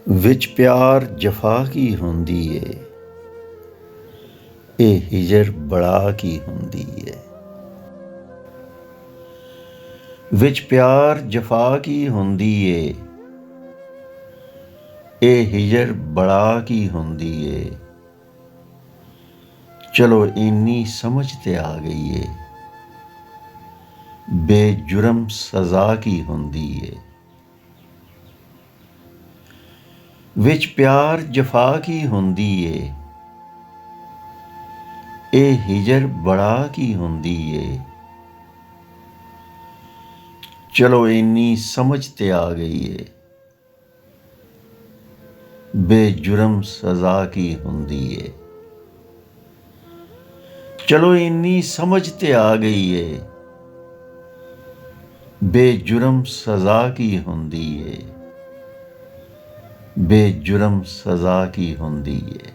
ਵਿੱਚ ਪਿਆਰ ਜਫਾ ਕੀ ਹੁੰਦੀ ਏ, ਇਹ ਹਿਜਰ ਬੜਾ ਕੀ ਹੁੰਦੀ ਏ। ਵਿੱਚ ਪਿਆਰ ਜਫਾ ਕੀ ਹੁੰਦੀ ਏ, ਇਹ ਹਿਜਰ ਬੜਾ ਕੀ ਹੁੰਦੀ ਏ। ਚਲੋ ਇੰਨੀ ਸਮਝ ਤੇ ਆ ਗਈ ਏ, ਬੇਜੁਰਮ ਸਜ਼ਾ ਕੀ ਹੁੰਦੀ ਏ। ਵਿੱਚ ਪਿਆਰ ਜਫਾ ਕੀ ਹੁੰਦੀ ਏ, ਇਹ ਹਿਜਰ ਬੜਾ ਕੀ ਹੁੰਦੀ ਏ। ਚਲੋ ਇੰਨੀ ਸਮਝ ਤੇ ਆ ਗਈ ਏ, ਬੇਜੁਰਮ ਸਜ਼ਾ ਕੀ ਹੁੰਦੀ ਏ। ਚਲੋ ਇੰਨੀ ਸਮਝ ਤੇ ਆ ਗਈ ਏ, ਬੇਜੁਰਮ ਸਜ਼ਾ ਕੀ ਹੁੰਦੀ ਏ। ਬੇਜੁਰਮ ਸਜ਼ਾ ਕੀ ਹੁੰਦੀ ਏ।